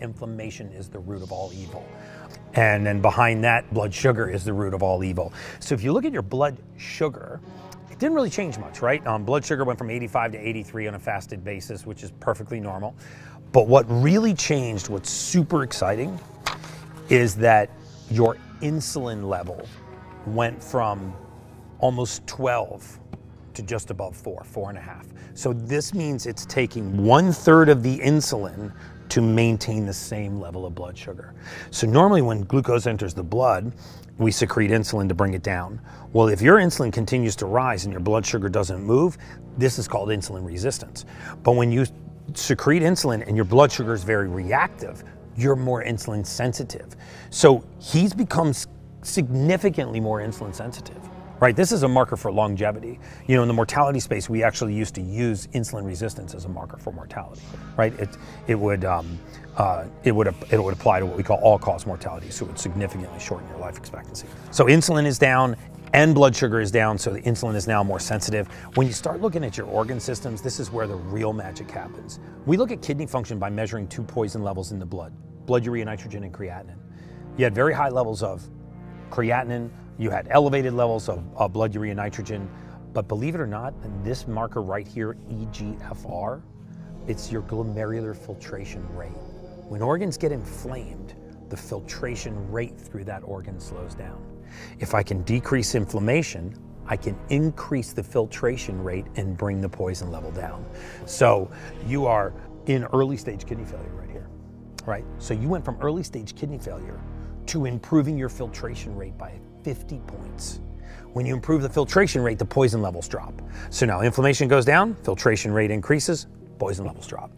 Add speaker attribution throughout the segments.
Speaker 1: inflammation is the root of all evil. And then behind that, blood sugar is the root of all evil. So if you look at your blood sugar, it didn't really change much, right? Blood sugar went from 85 to 83 on a fasted basis, which is perfectly normal. But what really changed, what's super exciting, is that your insulin level went from almost 12 to just above 4.5. So this means it's taking 1/3 of the insulin to maintain the same level of blood sugar. So normally when glucose enters the blood, we secrete insulin to bring it down. Well, if your insulin continues to rise and your blood sugar doesn't move, this is called insulin resistance. But when you secrete insulin and your blood sugar is very reactive, you're more insulin sensitive. So he's become significantly more insulin sensitive. Right, this is a marker for longevity. You know, in the mortality space, we actually used to use insulin resistance as a marker for mortality. Right, it would apply to what we call all-cause mortality, so it would significantly shorten your life expectancy. So insulin is down and blood sugar is down, so the insulin is now more sensitive. When you start looking at your organ systems, this is where the real magic happens. We look at kidney function by measuring 2 poison levels in the blood: blood urea nitrogen and creatinine. You had very high levels of creatinine. You had elevated levels of blood urea nitrogen, but believe it or not, this marker right here, EGFR, it's your glomerular filtration rate. When organs get inflamed, the filtration rate through that organ slows down. If I can decrease inflammation, I can increase the filtration rate and bring the poison level down. So you are in early stage kidney failure right here, right? So you went from early stage kidney failure to improving your filtration rate by 50 points. When you improve the filtration rate, the poison levels drop. So now inflammation goes down, filtration rate increases, poison levels drop.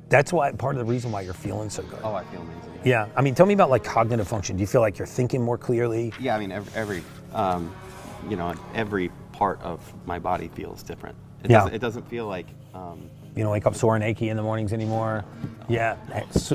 Speaker 1: That's why part of the reason why you're feeling so good.
Speaker 2: Oh, I feel amazing.
Speaker 1: Yeah, I mean, tell me about like cognitive function. Do you feel like you're thinking more clearly?
Speaker 2: Yeah, I mean, every part of my body feels different. It doesn't feel like.
Speaker 1: You don't wake up sore and achy in the mornings anymore. Yeah,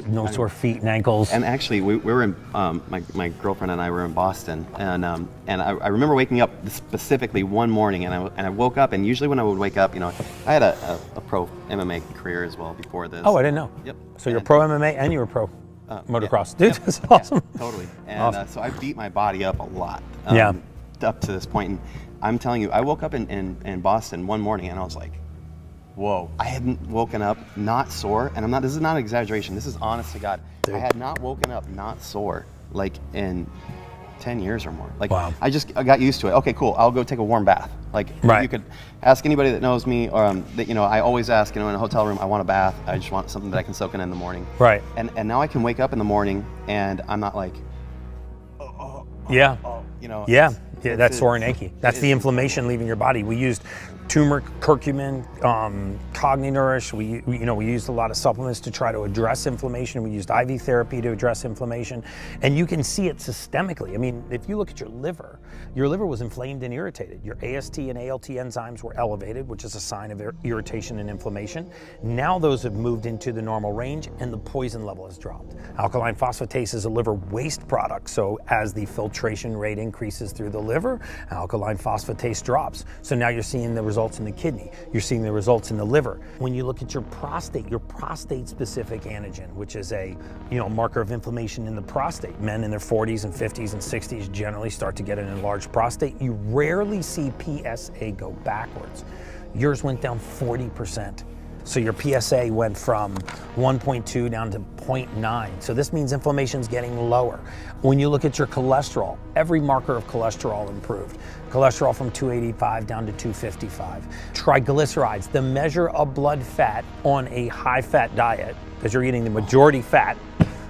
Speaker 1: no sore feet and ankles.
Speaker 2: And actually, we were in, my girlfriend and I were in Boston, and I remember waking up specifically one morning, and I woke up, and usually when I would wake up, you know, I had a pro MMA career as well before this.
Speaker 1: Oh, I didn't know.
Speaker 2: Yep.
Speaker 1: So you're pro MMA and you were pro motocross.
Speaker 2: Yeah.
Speaker 1: Dude, that's awesome.
Speaker 2: Yeah, totally. And
Speaker 1: awesome.
Speaker 2: So I beat my body up a lot. Up to this point, and I'm telling you, I woke up in Boston one morning, and I was like, whoa, I hadn't woken up not sore, and this is not an exaggeration, this is honest to God. Dude. I had not woken up not sore, like in 10 years or more. Like, wow. I got used to it. Okay, cool, I'll go take a warm bath. Like, right. You could ask anybody that knows me, or that, you know, I always ask, you know, in a hotel room, I want a bath, I just want something that I can soak in the morning.
Speaker 1: Right.
Speaker 2: And now I can wake up in the morning, and I'm not like,
Speaker 1: you know. Yeah. Yeah, that's sore and achy. That's the inflammation leaving your body. We used turmeric, curcumin, CogniNourish. We used a lot of supplements to try to address inflammation. We used IV therapy to address inflammation, and you can see it systemically. I mean, if you look at your liver was inflamed and irritated. Your AST and ALT enzymes were elevated, which is a sign of irritation and inflammation. Now those have moved into the normal range, and the poison level has dropped. Alkaline phosphatase is a liver waste product, so as the filtration rate increases through the liver, alkaline phosphatase drops. So now you're seeing the results in the kidney, you're seeing the results in the liver. When you look at your prostate-specific antigen, which is a marker of inflammation in the prostate. Men in their 40s and 50s and 60s generally start to get an enlarged prostate. You rarely see PSA go backwards. Yours went down 40%. So your PSA went from 1.2 down to 0.9. So this means inflammation's getting lower. When you look at your cholesterol, every marker of cholesterol improved. Cholesterol from 285 down to 255. Triglycerides, the measure of blood fat on a high-fat diet, because you're eating the majority fat.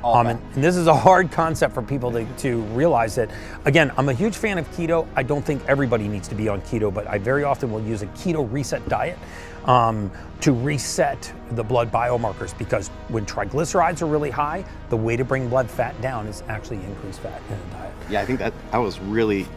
Speaker 1: And this is a hard concept for people to realize that. Again, I'm a huge fan of keto. I don't think everybody needs to be on keto, but I very often will use a keto reset diet to reset the blood biomarkers, because when triglycerides are really high, the way to bring blood fat down is actually increase fat in the diet.
Speaker 2: Yeah, I think that I was really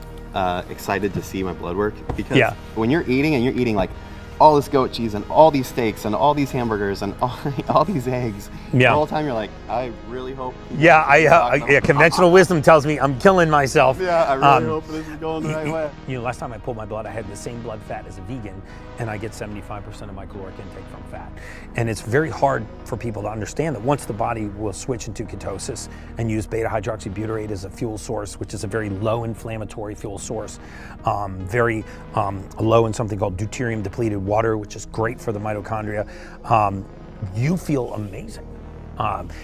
Speaker 2: excited to see my blood work, because when you're eating and you're eating like all this goat cheese and all these steaks and all these hamburgers and all these eggs. Yeah. The whole time you're like, I really hope.
Speaker 1: Yeah, conventional wisdom tells me I'm killing myself.
Speaker 2: Yeah, I really hope this is going the right way.
Speaker 1: You know, last time I pulled my blood, I had the same blood fat as a vegan, and I get 75% of my caloric intake from fat. And it's very hard for people to understand that once the body will switch into ketosis and use beta-hydroxybutyrate as a fuel source, which is a very low inflammatory fuel source, very low in something called deuterium depleted water, which is great for the mitochondria, you feel amazing.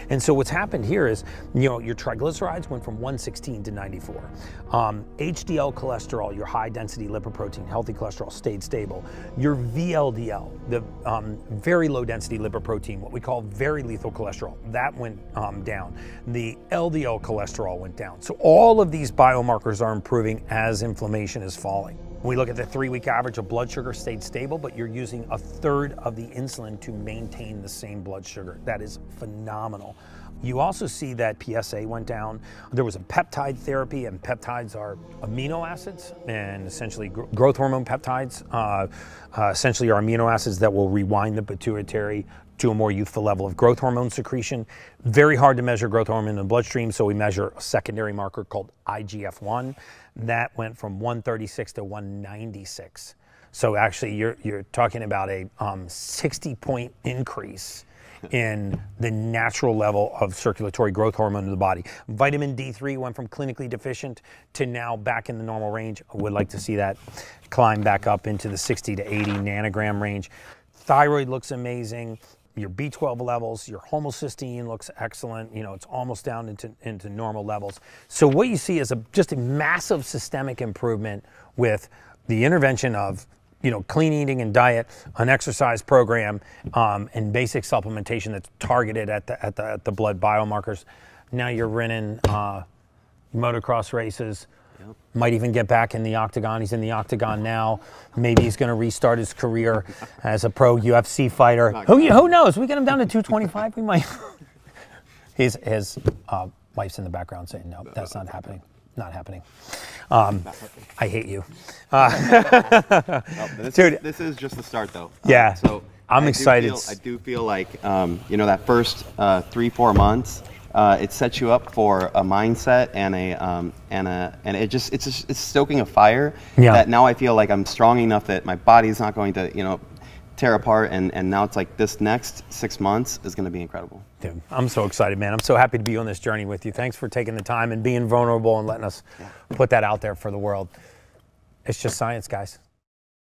Speaker 1: And so what's happened here is, you know, your triglycerides went from 116 to 94. HDL cholesterol, your high density lipoprotein, healthy cholesterol, stayed stable. Your VLDL, the very low density lipoprotein, what we call very lethal cholesterol, that went down. The LDL cholesterol went down. So all of these biomarkers are improving as inflammation is falling. When we look at the 3-week average of blood sugar stayed stable, but you're using a third of the insulin to maintain the same blood sugar. That is phenomenal. You also see that PSA went down. There was a peptide therapy, and peptides are amino acids, and essentially growth hormone peptides essentially are amino acids that will rewind the pituitary to a more youthful level of growth hormone secretion. Very hard to measure growth hormone in the bloodstream, so we measure a secondary marker called IGF-1. That went from 136 to 196. So actually you're talking about a 60-point increase in the natural level of circulatory growth hormone in the body. Vitamin D3 went from clinically deficient to now back in the normal range. I would like to see that climb back up into the 60 to 80 nanogram range. Thyroid looks amazing. Your B12 levels, your homocysteine looks excellent. You know, it's almost down into normal levels. So what you see is just a massive systemic improvement with the intervention of, you know, clean eating and diet, an exercise program, and basic supplementation that's targeted at the blood biomarkers. Now you're running motocross races. Yep. Might even get back in the octagon. He's in the octagon now. Maybe he's going to restart his career as a pro UFC fighter. Who knows? We get him down to 225. We might. His wife's in the background saying, no, that's not happening. Not happening. I hate you.
Speaker 2: Dude, this is just the start, though.
Speaker 1: Yeah. So I'm excited.
Speaker 2: I do feel like, you know, that first 3-4 months, it sets you up for a mindset and it's stoking a fire that now I feel like I'm strong enough that my body's not going to, you know, tear apart, and now it's like this next 6 months is going to be incredible.
Speaker 1: Dude, I'm so excited, man. I'm so happy to be on this journey with you. Thanks for taking the time and being vulnerable and letting us put that out there for the world. It's just science, guys.